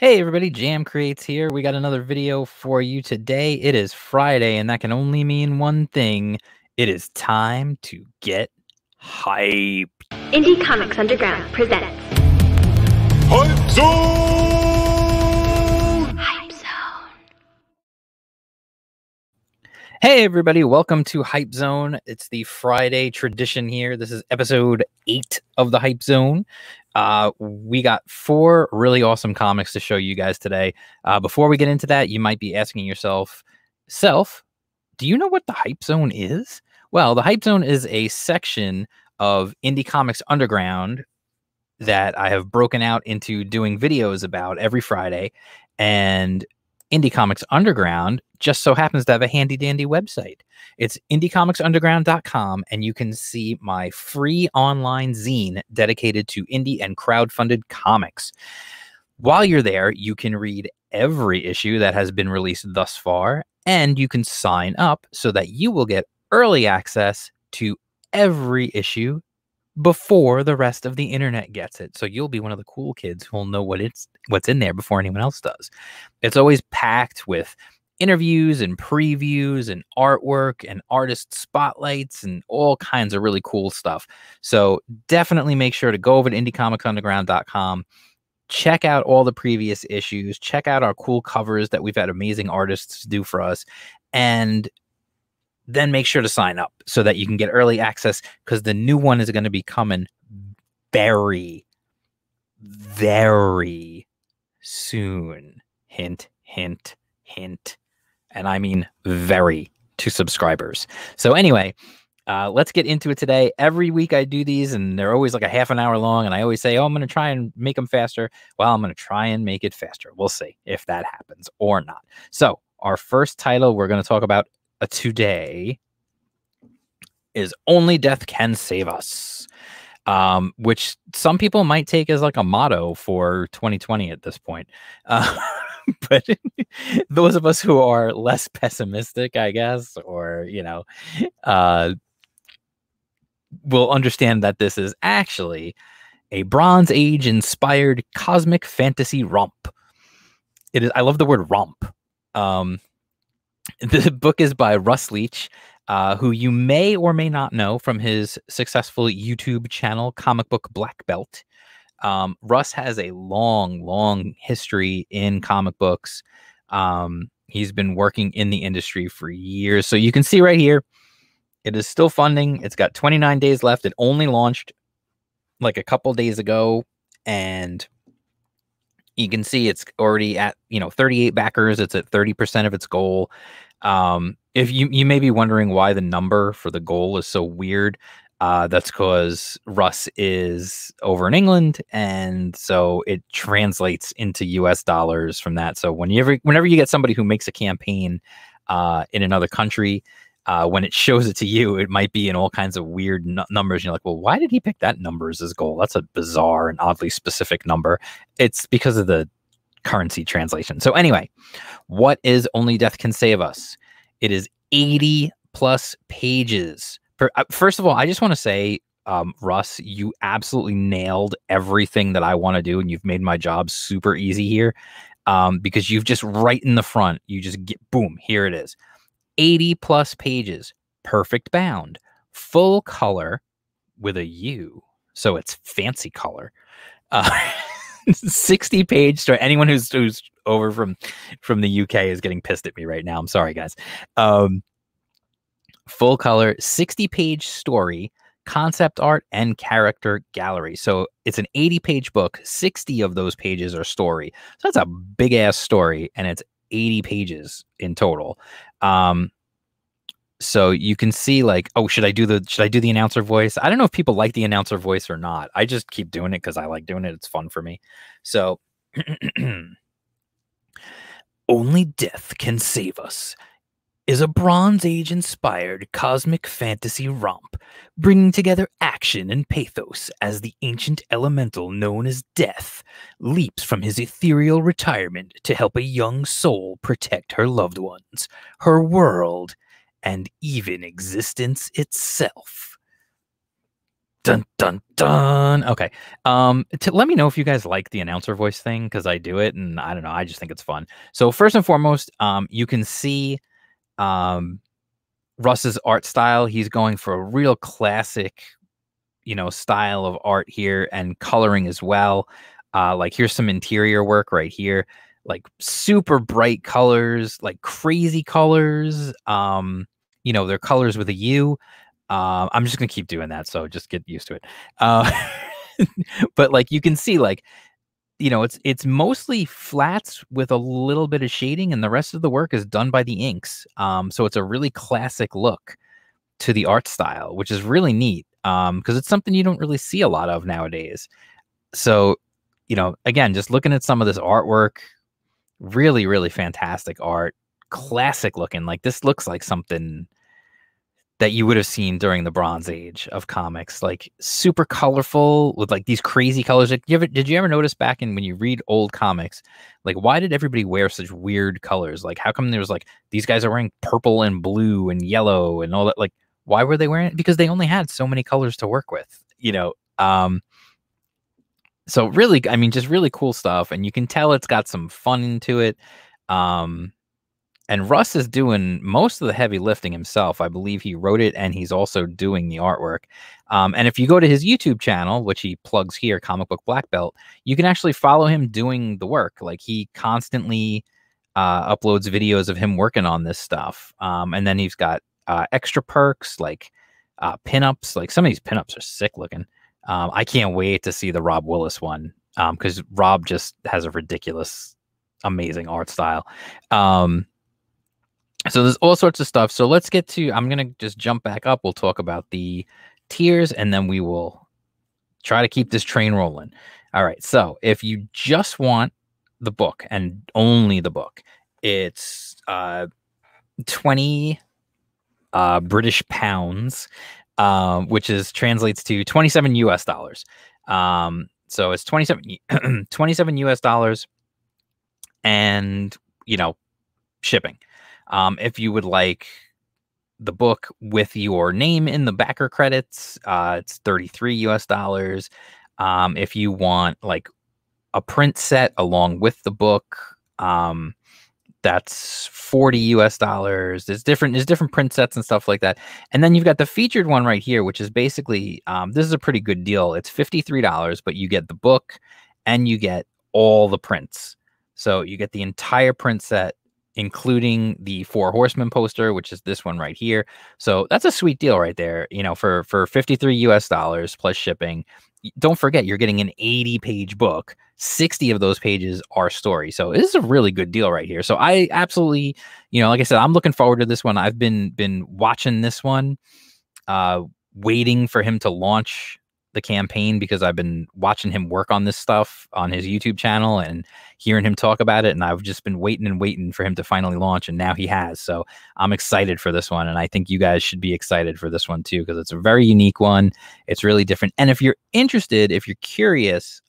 Hey everybody, Jam Creates here. We got another video for you today. It is Friday, and that can only mean one thing. It is time to get hyped. Indie Comics Underground presents Hype Zone! Hype Zone. Hey everybody, welcome to Hype Zone. It's the Friday tradition here. This is episode 8 of the Hype Zone. We got 4 really awesome comics to show you guys today. Before we get into that, you might be asking yourself, do you know what the Hype Zone is? Well, the Hype Zone is a section of Indie Comics Underground that I have broken out into doing videos about every Friday. And Indie Comics Underground just so happens to have a handy dandy website. It's indiecomics.underground.com, and you can see my free online zine dedicated to indie and crowdfunded comics. While you're there, you can read every issue that has been released thus far, and you can sign up so that you will get early access to every issue before the rest of the internet gets it. So you'll be one of the cool kids who'll know what's in there before anyone else does. It's always packed with interviews and previews and artwork and artist spotlights and all kinds of really cool stuff. So definitely make sure to go over to indiecomics.underground.com. Check out all the previous issues. Check out our cool covers that we've had amazing artists do for us. And then make sure to sign up so that you can get early access, because the new one is going to be coming very, very soon. Hint, hint, hint. And I mean very, to subscribers. So anyway, let's get into it today. Every week I do these, and they're always like a half an hour long, and I always say, oh, I'm going to try and make them faster. Well, I'm going to try and make it faster. We'll see if that happens or not. So our first title we're going to talk about today is Only Death Can Save Us, which some people might take as like a motto for 2020 at this point. But those of us who are less pessimistic, I guess, or, will understand that this is actually a Bronze Age inspired cosmic fantasy romp. It is. I love the word romp. The book is by Russ Leach, who you may or may not know from his successful YouTube channel, Comic Book Black Belt. Russ has a long history in comic books. He's been working in the industry for years. So you can see right here, it is still funding. It's got 29 days left. It only launched like a couple days ago, and you can see it's already at 38 backers. It's at 30% of its goal. If you may be wondering why the number for the goal is so weird, that's because Russ is over in England, and so it translates into US dollars from that. So whenever you get somebody who makes a campaign in another country, when it shows it to you, it might be in all kinds of weird numbers. And you're like, well, why did he pick that number as his goal? That's a bizarre and oddly specific number. It's because of the currency translation. So anyway, what is Only Death Can Save Us? It is 80 plus pages. First of all, I just want to say, Russ, you absolutely nailed everything that I want to do, and you've made my job super easy here, because you've just right in the front, you just get, boom, here it is. 80 plus pages, perfect bound, full color with a U, so it's fancy color. 60 page story. Anyone who's over from the UK is getting pissed at me right now. I'm sorry, guys. Full color, 60 page story, concept art, and character gallery. So it's an 80 page book. 60 of those pages are story. So that's a big ass story, and it's 80 pages in total. So you can see, like, oh, should I do the announcer voice? I don't know if people like the announcer voice or not. I just keep doing it because I like doing it. It's fun for me. So Only Death Can Save Us is a Bronze Age inspired cosmic fantasy romp, bringing together action and pathos as the ancient elemental known as Death leaps from his ethereal retirement to help a young soul protect her loved ones, her world, and even existence itself. Dun dun dun. Okay. Let me know if you guys like the announcer voice thing, because I do it, and I don't know, I just think it's fun. So first and foremost, you can see um Russ's art style. He's going for a real classic, style of art here, and coloring as well. Like here's some interior work right here, like super bright colors, like crazy colors. They're colors with a U. I'm just gonna keep doing that, so just get used to it. Uh, but like you can see, like it's mostly flats with a little bit of shading, and the rest of the work is done by the inks. So it's a really classic look to the art style, which is really neat. Because it's something you don't really see a lot of nowadays. So, again, just looking at some of this artwork, really, really fantastic art, classic looking. Like this looks like something that you would have seen during the Bronze Age of comics, like super colorful with like these crazy colors. Like, did you ever notice back in when you read old comics, like why did everybody wear such weird colors? Like how come there was like these guys are wearing purple and blue and yellow and all that? Like why were they wearing it? Because they only had so many colors to work with. So really, I mean, just really cool stuff, and you can tell it's got some fun into it. And Russ is doing most of the heavy lifting himself. I believe he wrote it, and he's also doing the artwork. And if you go to his YouTube channel, which he plugs here, Comic Book Black Belt, you can actually follow him doing the work. Like he constantly uploads videos of him working on this stuff. And then he's got extra perks like pinups. Like some of these pinups are sick looking. I can't wait to see the Rob Willis one, because Rob just has a ridiculous, amazing art style. So there's all sorts of stuff. So let's get to, I'm going to just jump back up. We'll talk about the tiers, and then we will try to keep this train rolling. All right. So if you just want the book and only the book, it's 20 British pounds, which translates to 27 US dollars. So it's 27 US dollars, and shipping. If you would like the book with your name in the backer credits, it's 33 US dollars. If you want like a print set along with the book, that's 40 US dollars. There's different print sets and stuff like that. And then you've got the featured one right here, which is basically, this is a pretty good deal. It's $53, but you get the book and you get all the prints. So you get the entire print set, including the Four Horsemen poster, which is this one right here. So that's a sweet deal right there, for 53 US dollars plus shipping. Don't forget, you're getting an 80-page book. 60 of those pages are story. So this is a really good deal right here. So I absolutely, like I said, I'm looking forward to this one. I've been watching this one, waiting for him to launch the campaign, because I've been watching him work on this stuff on his YouTube channel and hearing him talk about it. And I've just been waiting and waiting for him to finally launch. And now he has. So I'm excited for this one. And I think you guys should be excited for this one too, because it's a very unique one. It's really different. And if you're interested, if you're curious,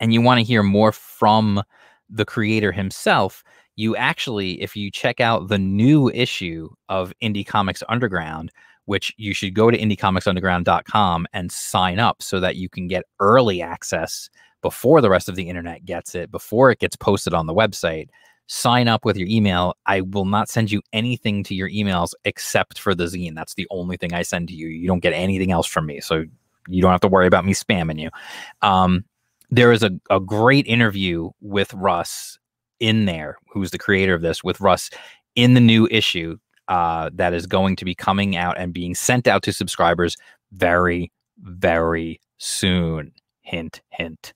and you want to hear more from the creator himself, you actually, if you check out the new issue of Indie Comics Underground, which you should go to indiecomics.underground.com and sign up so that you can get early access before the rest of the internet gets it, before it gets posted on the website. Sign up with your email. I will not send you anything to your emails except for the zine. That's the only thing I send to you. You don't get anything else from me, so you don't have to worry about me spamming you. There is a great interview with Russ in there, who's the creator of this, with Russ in the new issue that is going to be coming out and being sent out to subscribers very, very soon. Hint, hint.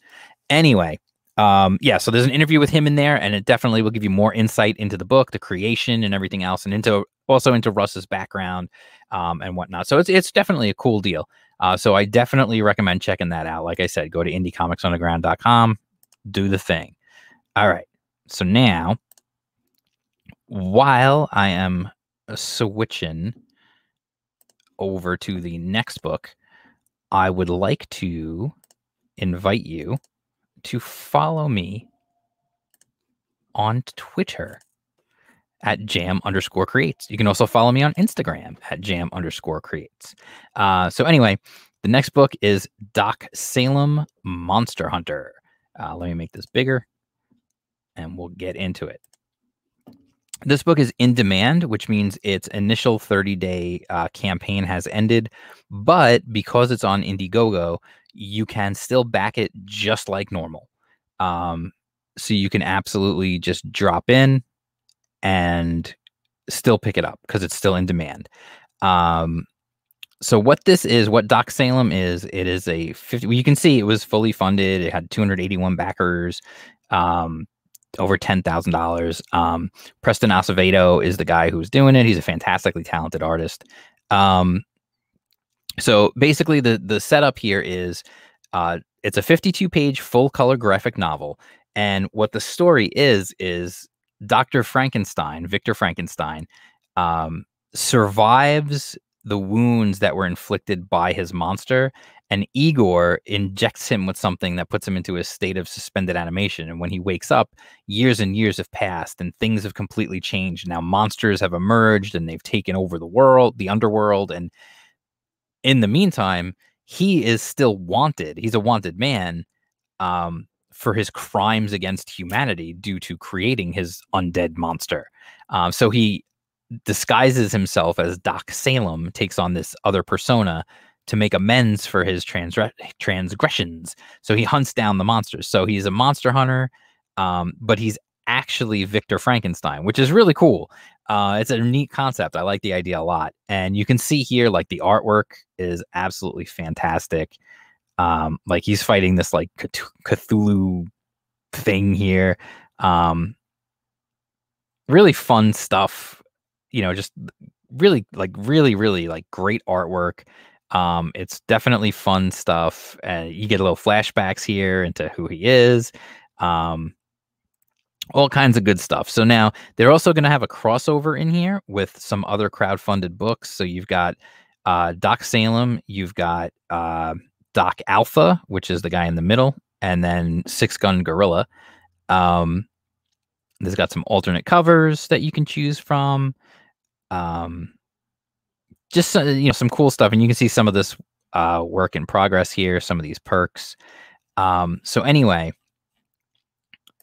Anyway, so there's an interview with him in there, and it definitely will give you more insight into the book, the creation, and everything else, and into Russ's background and whatnot. So it's definitely a cool deal. So I definitely recommend checking that out. Like I said, go to indiecomicsunderground.com, do the thing. All right. So now, while I am switching over to the next book, I would like to invite you to follow me on Twitter at jam_creates. You can also follow me on Instagram at jam_creates. So anyway, the next book is Doc Salem Monster Hunter. Let me make this bigger and we'll get into it. This book is in demand, which means its initial 30-day campaign has ended. But because it's on Indiegogo, you can still back it just like normal. So you can absolutely just drop in and still pick it up because it's still in demand. So what this is, what Doc Salem is, it is a 50. You can see it was fully funded. It had 281 backers, over $10,000. Preston Acevedo is the guy who's doing it. He's a fantastically talented artist. So basically, the setup here is, it's a 52-page full color graphic novel, and what the story is Dr. Frankenstein, Victor Frankenstein, survives the wounds that were inflicted by his monster, and Igor injects him with something that puts him into a state of suspended animation. And when he wakes up, years and years have passed and things have completely changed. Now monsters have emerged and they've taken over the world, the underworld. And in the meantime, he is still wanted. He's a wanted man, for his crimes against humanity due to creating his undead monster. So he disguises himself as Doc Salem, takes on this other persona to make amends for his transgressions. So he hunts down the monsters. So he's a monster hunter, but he's actually Victor Frankenstein, which is really cool. It's a neat concept. I like the idea a lot. And you can see here, like, the artwork is absolutely fantastic. Like, he's fighting this like Cthulhu thing here. Really fun stuff, just really like great artwork. It's definitely fun stuff. You get a little flashbacks here into who he is. All kinds of good stuff. So now they're also going to have a crossover in here with some other crowdfunded books. So you've got Doc Salem, you've got Doc Alpha, which is the guy in the middle, and then Six Gun Gorilla. There's got some alternate covers that you can choose from. Just some cool stuff, and you can see some of this work in progress here. Some of these perks. So anyway,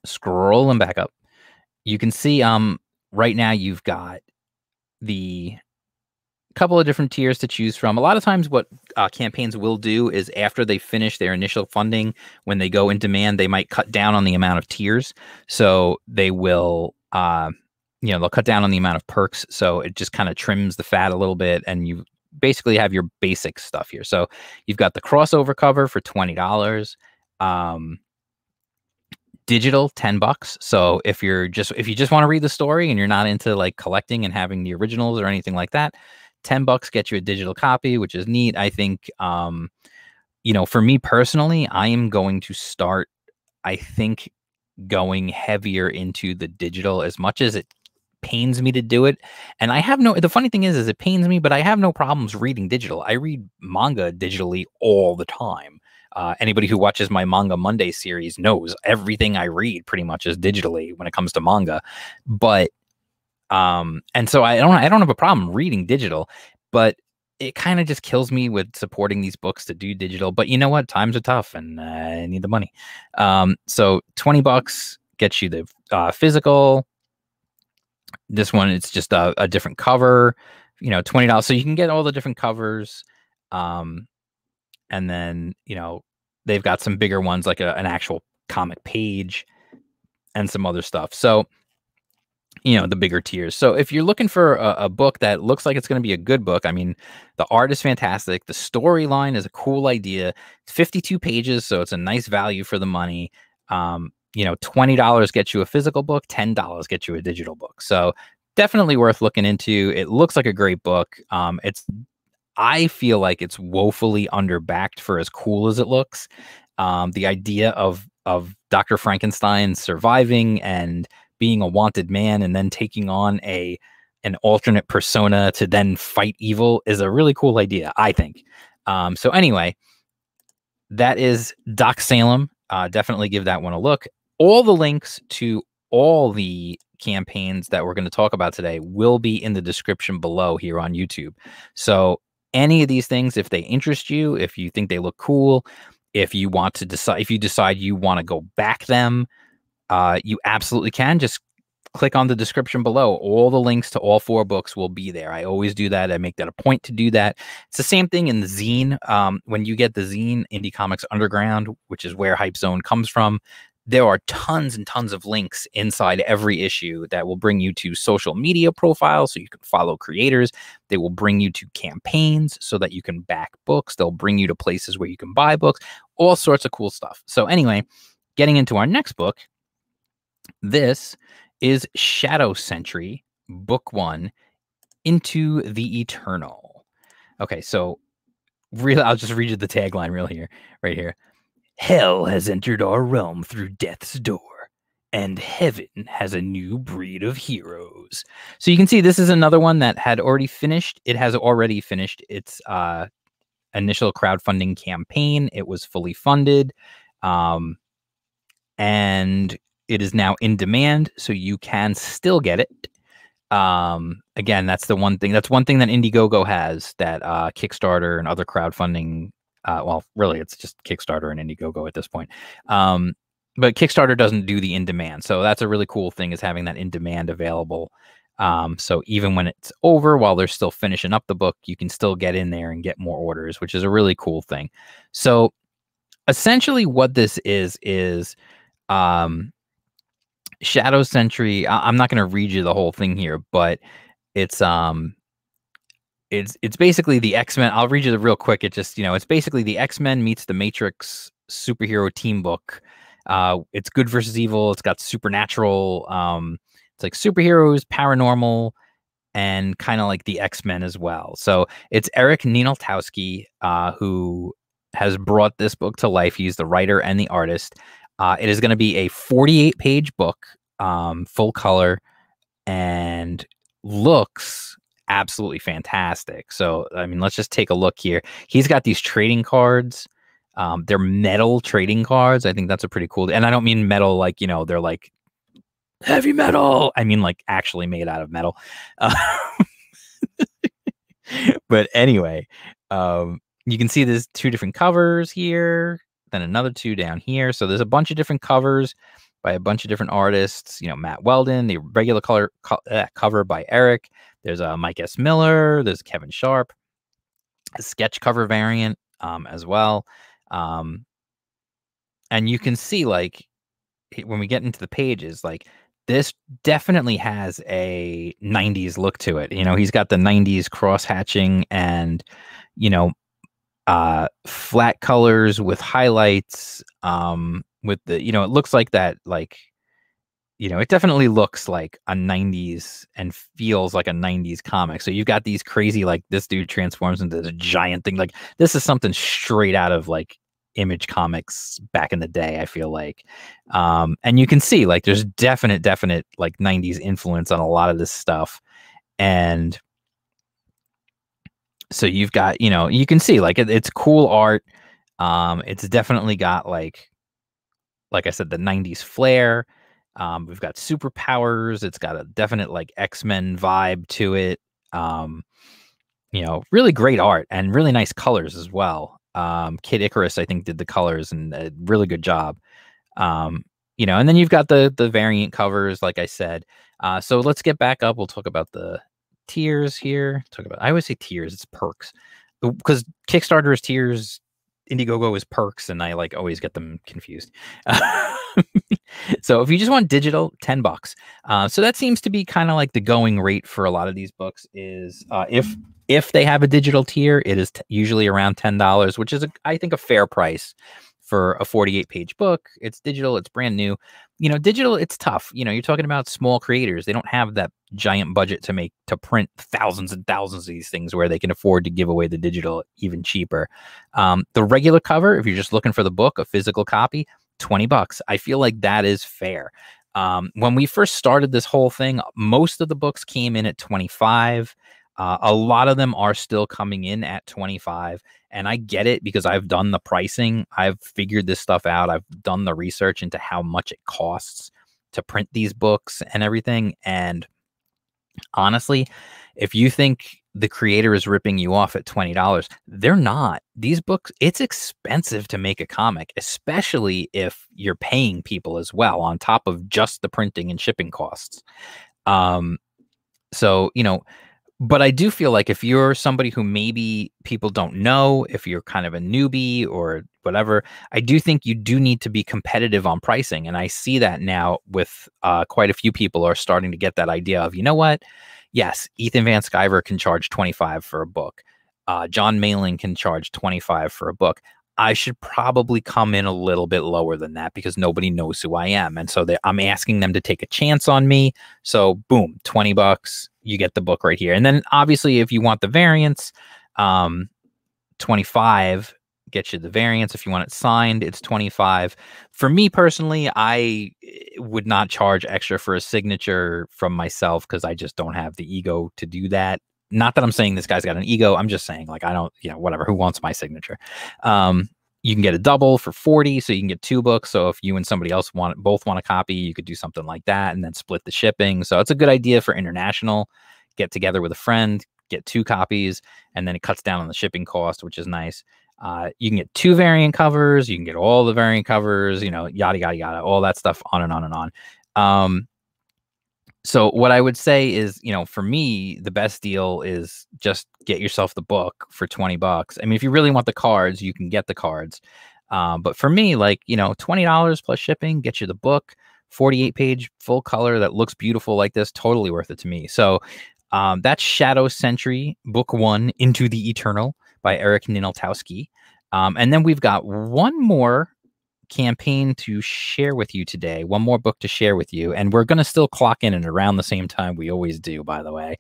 scrolling back up, you can see right now you've got the couple of different tiers to choose from. A lot of times what campaigns will do is after they finish their initial funding, when they go in demand, they might cut down on the amount of tiers. So they will, they'll cut down on the amount of perks. So it just kind of trims the fat a little bit, and you basically have your basic stuff here. So you've got the crossover cover for $20. Digital, $10. So if you just want to read the story and you're not into like collecting and having the originals or anything like that, $10 gets you a digital copy, which is neat. I think, for me personally, I am going to start, I think, going heavier into the digital, as much as it pains me to do it. And the funny thing is it pains me, but I have no problems reading digital. I read manga digitally all the time. Anybody who watches my Manga Monday series knows everything I read pretty much is digitally when it comes to manga. But and so I don't have a problem reading digital, but it kind of just kills me with supporting these books to do digital. But you know what? Times are tough and I need the money. So $20 gets you the physical. This one, it's just a different cover, $20. So you can get all the different covers. And then, they've got some bigger ones, like an actual comic page and some other stuff. So, the bigger tiers. So if you're looking for a book that looks like it's going to be a good book, I mean, the art is fantastic. The storyline is a cool idea. 52 pages, so it's a nice value for the money. $20 gets you a physical book, $10 gets you a digital book. So definitely worth looking into. It looks like a great book. I feel like it's woefully underbacked for as cool as it looks. The idea of Dr. Frankenstein surviving and being a wanted man and then taking on an alternate persona to then fight evil is a really cool idea, I think. So anyway, that is Doc Salem. Definitely give that one a look. All the links to all the campaigns that we're going to talk about today will be in the description below here on YouTube. So any of these things, if they interest you, if you think they look cool, if you want to decide, if you decide you want to go back them, you absolutely can. Just click on the description below. All the links to all 4 books will be there. I always do that. I make that a point to do that. It's the same thing in the zine. When you get the zine, Indie Comics Underground, which is where Hype Zone comes from, there are tons and tons of links inside every issue that will bring you to social media profiles so you can follow creators. They will bring you to campaigns so that you can back books. They'll bring you to places where you can buy books, all sorts of cool stuff. So anyway, getting into our next book, this is Shadow Sentry, Book 1, Into the Eternal. Okay, so really, I'll just read you the tagline right here. Hell has entered our realm through death's door, and heaven has a new breed of heroes. So you can see this is another one that had already finished. It has already finished its initial crowdfunding campaign. It was fully funded, and it is now in demand, so you can still get it. Again, that's the one thing. That's one thing that Indiegogo has that Kickstarter and other crowdfunding. Well, really, it's just Kickstarter and Indiegogo at this point. But Kickstarter doesn't do the in demand, so that's a really cool thing, is having that in demand available. So even when it's over, while they're still finishing up the book, you can still get in there and get more orders, which is a really cool thing. So essentially, what this is Shadow Sentry. I'm not going to read you the whole thing here, but it's basically the X-Men. I'll read you the real quick. It just, it's basically the X-Men meets the Matrix superhero team book. It's good versus evil. It's got supernatural. It's like superheroes, paranormal, and kind of like the X-Men as well. So it's Eric Nienaltowski who has brought this book to life. He's the writer and the artist. It is going to be a 48-page book, full color, and looks absolutely fantastic. So, I mean, let's just take a look here. He's got these trading cards. They're metal trading cards. I think that's a pretty cool. And I don't mean metal like, they're like heavy metal. I mean like actually made out of metal. But anyway, you can see there's 2 different covers here, then another 2 down here. So there's a bunch of different covers by a bunch of different artists. Matt Weldon, the regular cover by Eric. There's Mike S. Miller. There's Kevin Sharp, a sketch cover variant as well. And you can see, like, when we get into the pages, like, this definitely has a 90s look to it. He's got the 90s cross hatching and, flat colors with highlights, with the, it looks like that, like, it definitely looks like a 90s and feels like a 90s comic. So you've got these crazy, like, this dude transforms into this giant thing. Like, this is something straight out of like Image Comics back in the day, I feel like. And you can see, like, there's definite like 90s influence on a lot of this stuff. And so you've got, you can see, like, it's cool art. It's definitely got like I said, the 90s flair. We've got superpowers. It's got a definite like X-Men vibe to it. Really great art and really nice colors as well. Kid Icarus, I think, did the colors and a really good job. And then you've got the variant covers, like I said. So let's get back up. We'll talk about the tiers here. I always say tiers, it's perks, because Kickstarter is tiers, Indiegogo is perks, and I like always get them confused. So if you just want digital, $10. So that seems to be kind of like the going rate for a lot of these books is if they have a digital tier, it is usually around $10, which is I think a fair price for a 48-page book. It's digital, it's brand new. Digital, it's tough. You're talking about small creators. They don't have that giant budget to print thousands and thousands of these things where they can afford to give away the digital even cheaper. The regular cover, if you're just looking for the book, a physical copy, $20. I feel like that is fair. When we first started this whole thing, most of the books came in at 25. A lot of them are still coming in at 25, and I get it because I've done the pricing. I've figured this stuff out. I've done the research into how much it costs to print these books and everything. And honestly, if you think the creator is ripping you off at $20, they're not. These books, it's expensive to make a comic, especially if you're paying people as well on top of just the printing and shipping costs. So, but I do feel like if you're somebody who maybe people don't know, if you're kind of a newbie or whatever, I do think you do need to be competitive on pricing. And I see that now with quite a few people are starting to get that idea of, you know what? Yes, Ethan Van Sciver can charge $25 for a book. John Mayling can charge $25 for a book. I should probably come in a little bit lower than that because nobody knows who I am. And so I'm asking them to take a chance on me. So boom, $20, you get the book right here. And then obviously if you want the variants, 25 gets you the variants. If you want it signed, it's 25. For me personally, I would not charge extra for a signature from myself because I just don't have the ego to do that. Not that I'm saying this guy's got an ego. I'm just saying, like, I don't, whatever, who wants my signature? You can get a double for 40, so you can get 2 books. So if you and somebody else both want a copy, you could do something like that and then split the shipping. So it's a good idea for international. Get together with a friend, get 2 copies, and then it cuts down on the shipping cost, which is nice. You can get 2 variant covers. You can get all the variant covers, yada, yada, yada, all that stuff on and on and on. So what I would say is, for me, the best deal is just get yourself the book for $20. I mean, if you really want the cards, you can get the cards. But for me, like, $20 plus shipping, get you the book, 48-page full color that looks beautiful like this, totally worth it to me. So that's Shadow Sentry, Book 1, Into the Eternal by Eric Ninaltowski. And then we've got one more campaign to share with you today, one more book to share with you, and we're going to still clock in and around the same time we always do, by the way,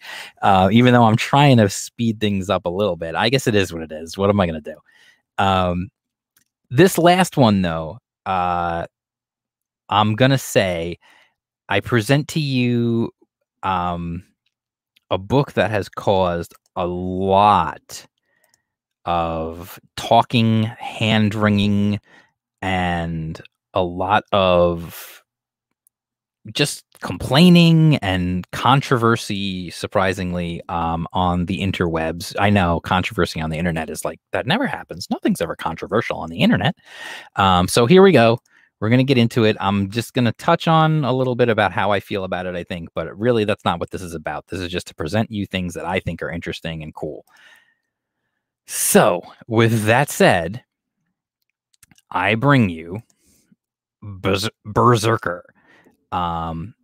even though I'm trying to speed things up a little bit. I guess it is what it is. What am I going to do? This last one, though, I'm going to say I present to you a book that has caused a lot of talking, hand-wringing, and a lot of just complaining and controversy, surprisingly, on the interwebs. I know controversy on the internet is like, that never happens. Nothing's ever controversial on the internet. So here we go. We're going to get into it. I'm just going to touch on a little bit about how I feel about it, I think, but really that's not what this is about. This is just to present you things that I think are interesting and cool. So with that said, I bring you Berserker. And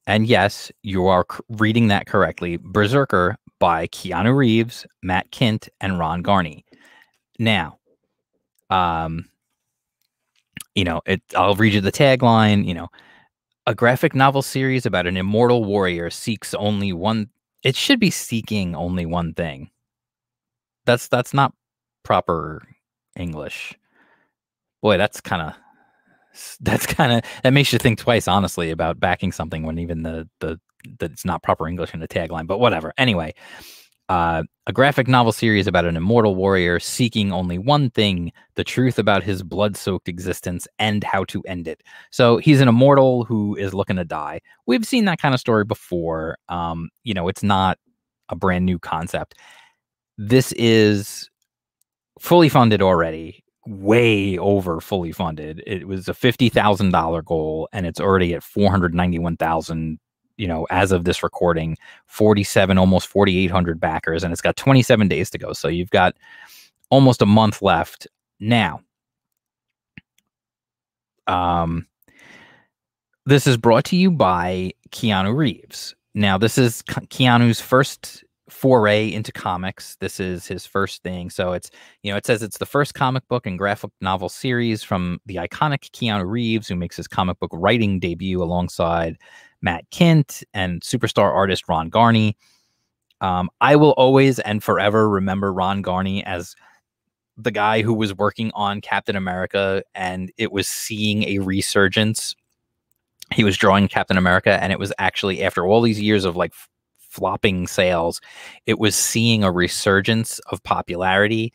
yes, you are reading that correctly. Berserker by Keanu Reeves, Matt Kindt, and Ron Garney. Now, I'll read you the tagline, a graphic novel series about an immortal warrior seeks only one. It should be seeking only one thing. That's not proper English. Boy, that makes you think twice, honestly, about backing something when even the it's not proper English in the tagline, but whatever. Anyway, a graphic novel series about an immortal warrior seeking only one thing, the truth about his blood-soaked existence and how to end it. So he's an immortal who is looking to die. We've seen that kind of story before. It's not a brand new concept. This is fully funded already. Way over fully funded. It was a $50,000 goal, and it's already at $491,000. As of this recording, 47, almost 4,800 backers, and it's got 27 days to go. So you've got almost a month left. Now, this is brought to you by Keanu Reeves. Now, this is Keanu's first foray into comics. This is his first thing. So it's, it says it's the first comic book and graphic novel series from the iconic Keanu Reeves, who makes his comic book writing debut alongside Matt Kindt and superstar artist Ron Garney. I will always and forever remember Ron Garney as the guy who was working on Captain America, and it was seeing a resurgence. He was drawing Captain America, and it was actually after all these years of like flopping sales, it was seeing a resurgence of popularity.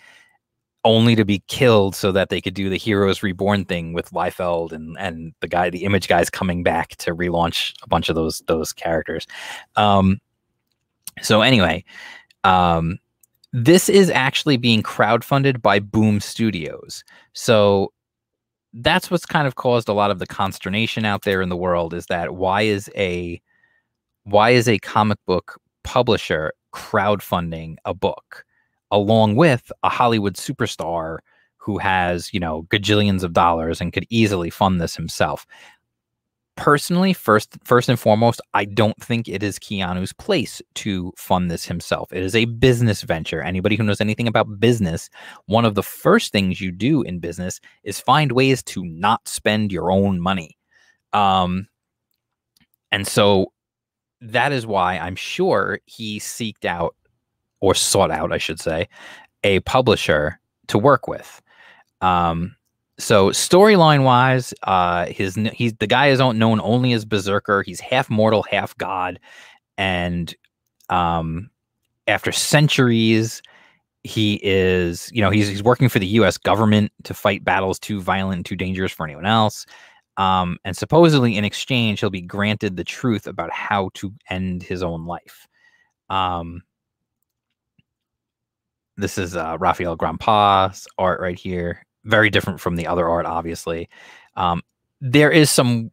only to be killed so that they could do the Heroes Reborn thing with Liefeld and the Image guy's coming back to relaunch a bunch of those characters. So anyway, this is actually being crowdfunded by Boom Studios. So that's what's kind of caused a lot of the consternation out there in the world, is that why is a comic book publisher crowdfunding a book along with a Hollywood superstar who has, gajillions of dollars and could easily fund this himself? Personally, first and foremost, I don't think it is Keanu's place to fund this himself. It is a business venture. Anybody who knows anything about business, one of the first things you do in business is find ways to not spend your own money. And so that is why I'm sure he sought out, I should say, a publisher to work with. So storyline wise, the guy is known only as Berserker. He's half mortal, half god, and after centuries, he is, he's working for the U.S. government to fight battles too violent and too dangerous for anyone else. And supposedly in exchange, he'll be granted the truth about how to end his own life. This is Raphael Grampa's art right here. Very different from the other art, obviously. There is some,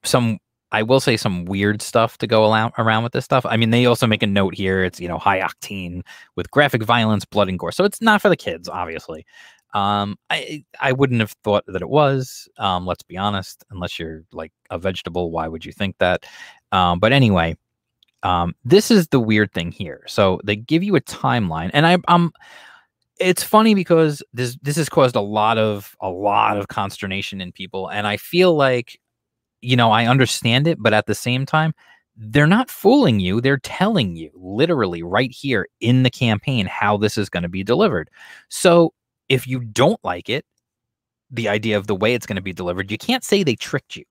I will say, some weird stuff to go around with this stuff. I mean, they also make a note here. It's, high octane with graphic violence, blood, and gore. So it's not for the kids, obviously. I wouldn't have thought that it was. Let's be honest. Unless you're like a vegetable, why would you think that? But anyway, this is the weird thing here. So they give you a timeline, and it's funny because this has caused a lot of consternation in people, and I feel like, I understand it, but at the same time, they're not fooling you. They're telling you literally right here in the campaign how this is going to be delivered. So if you don't like it, the idea of the way it's going to be delivered, you can't say they tricked you.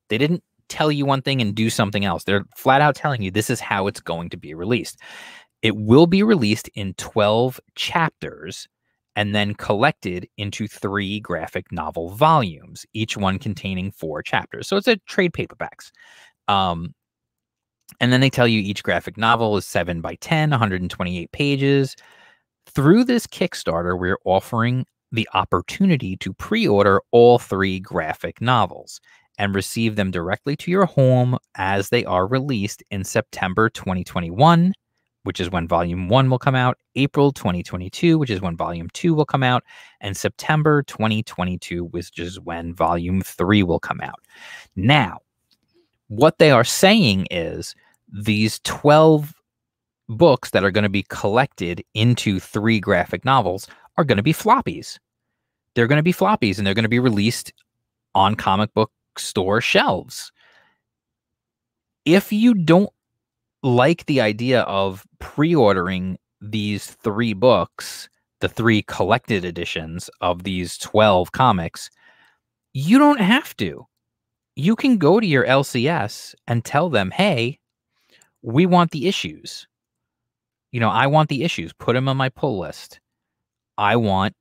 They didn't tell you one thing and do something else. They're flat out telling you this is how it's going to be released. It will be released in 12 chapters and then collected into 3 graphic novel volumes, each one containing 4 chapters. So it's a trade paperbacks. And then they tell you each graphic novel is 7 by 10, 128 pages. Through this Kickstarter, we're offering the opportunity to pre-order all 3 graphic novels and receive them directly to your home as they are released in September 2021, which is when Volume 1 will come out, April 2022, which is when Volume 2 will come out, and September 2022, which is when Volume 3 will come out. Now, what they are saying is these 12 books that are going to be collected into 3 graphic novels are going to be floppies. They're going to be floppies, and they're going to be released on comic book store shelves. If you don't like the idea of pre-ordering these 3 books, the 3 collected editions of these 12 comics, you don't have to. You can go to your LCS and tell them, hey, we want the issues. I want the issues. Put them on my pull list. I want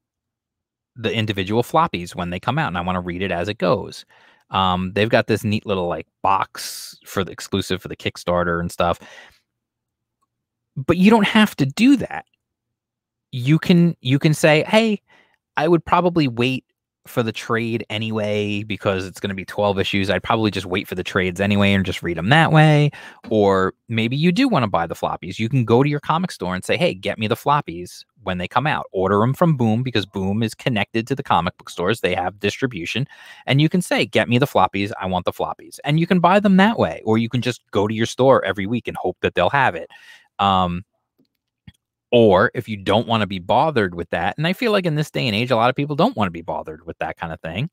the individual floppies when they come out, and I want to read it as it goes. They've got this neat little box for the exclusive for the Kickstarter and stuff. But you don't have to do that. You can say, hey, I would probably wait for the trade anyway because it's going to be 12 issues. I'd probably just wait for the trades anyway and just read them that way. Or maybe you do want to buy the floppies. You can go to your comic store and say, hey, get me the floppies when they come out. Order them from Boom because Boom is connected to the comic book stores. They have distribution. And you can say, get me the floppies. I want the floppies. And you can buy them that way. Or you can just go to your store every week and hope that they'll have it. Or if you don't want to be bothered with that, and I feel like in this day and age, a lot of people don't want to be bothered with that kind of thing,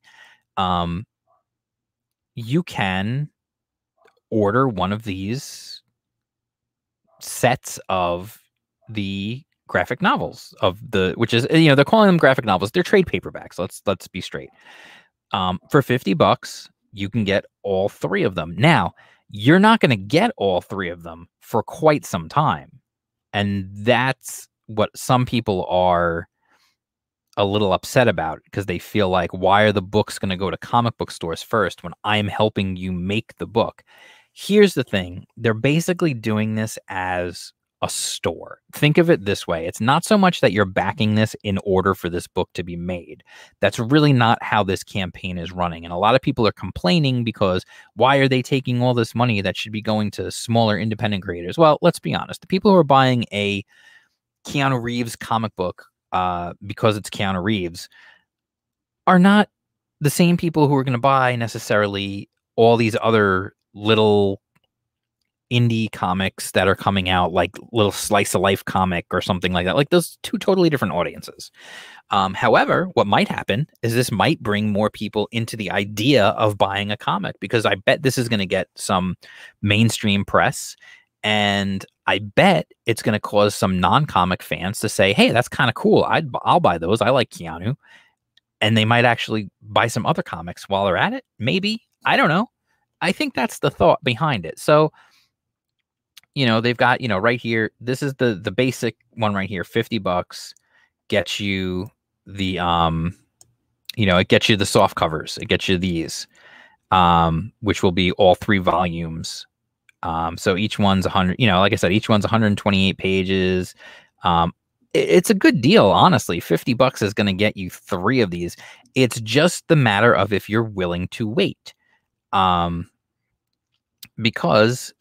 you can order one of these sets of the graphic novels which is, they're calling them graphic novels. They're trade paperbacks. Let's be straight. For $50, you can get all 3 of them. Now, you're not going to get all 3 of them for quite some time. And that's what some people are a little upset about because they feel like, why are the books going to go to comic book stores first when I'm helping you make the book? Here's the thing. They're basically doing this as a store. Think of it this way. It's not so much that you're backing this in order for this book to be made. That's really not how this campaign is running. And a lot of people are complaining because why are they taking all this money that should be going to smaller independent creators? Well, let's be honest. The people who are buying a Keanu Reeves comic book because it's Keanu Reeves are not the same people who are going to buy necessarily all these other little indie comics that are coming out, like little slice of life comic or something like that. Like those two totally different audiences. However, what might happen is this might bring more people into the idea of buying a comic, because I bet this is going to get some mainstream press, and I bet it's going to cause some non-comic fans to say, hey, that's kind of cool. I'll buy those. I like Keanu. And they might actually buy some other comics while they're at it. Maybe. I don't know. I think that's the thought behind it. So, they've got, right here, this is the basic one right here, $50 gets you the, it gets you the soft covers. It gets you these, which will be all 3 volumes. So each one's 100, like I said, each one's 128 pages. It's a good deal, honestly. $50 is going to get you 3 of these. It's just the matter of if you're willing to wait. Because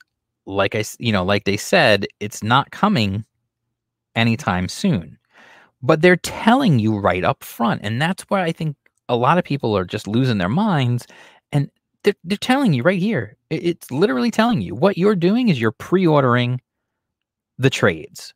like they said, it's not coming anytime soon, but they're telling you right up front. And that's where I think a lot of people are just losing their minds. And they're telling you right here. It's literally telling you what you're doing is you're pre-ordering the trades.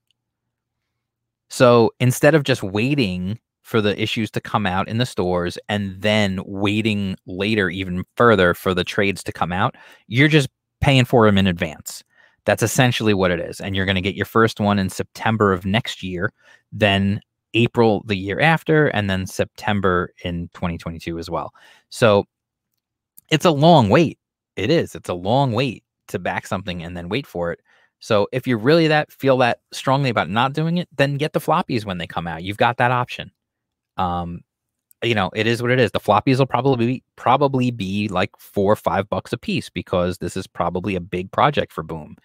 So instead of just waiting for the issues to come out in the stores and then waiting later even further for the trades to come out, you're just paying for them in advance. That's essentially what it is. And you're going to get your first one in September of next year, then April the year after, and then September in 2022 as well. So it's a long wait. It is. It's a long wait to back something and then wait for it. So if you really feel that strongly about not doing it, then get the floppies when they come out. You've got that option. It is what it is. The floppies will probably be like $4 or $5 a piece, because this is probably a big project for Boom.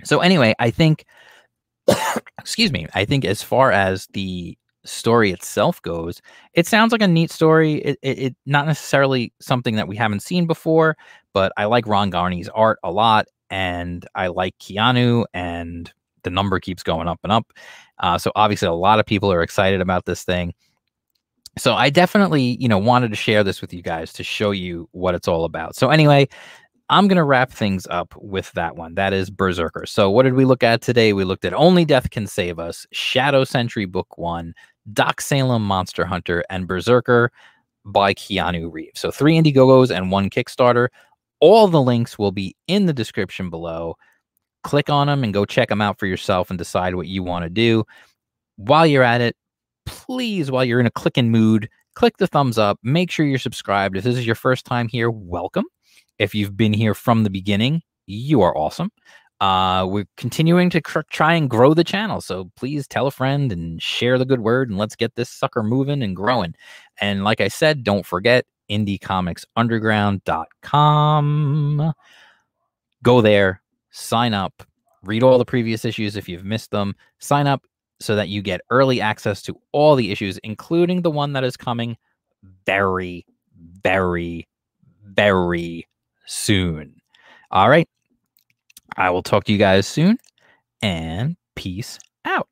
So anyway, I think, excuse me, I think as far as the story itself goes, it sounds like a neat story. It not necessarily something that we haven't seen before, but I like Ron Garney's art a lot, and I like Keanu, and the number keeps going up and up. So obviously a lot of people are excited about this thing. So I definitely, wanted to share this with you guys to show you what it's all about. So anyway, I'm going to wrap things up with that one. That is Berserker. So what did we look at today? We looked at Only Death Can Save Us, Shadow Sentry Book 1, Doc Salem Monster Hunter, and Berserker by Keanu Reeves. So 3 Indiegogos and 1 Kickstarter. All the links will be in the description below. Click on them and go check them out for yourself and decide what you want to do. While you're at it, please, while you're in a clicking mood, click the thumbs up. Make sure you're subscribed. If this is your first time here, welcome. If you've been here from the beginning, you are awesome. We're continuing to try and grow the channel. So please tell a friend and share the good word, and let's get this sucker moving and growing. And like I said, don't forget IndieComicsUnderground.com. Go there, sign up, read all the previous issues if you've missed them. Sign up so that you get early access to all the issues, including the one that is coming very, very, very soon. All right. I will talk to you guys soon, and peace out.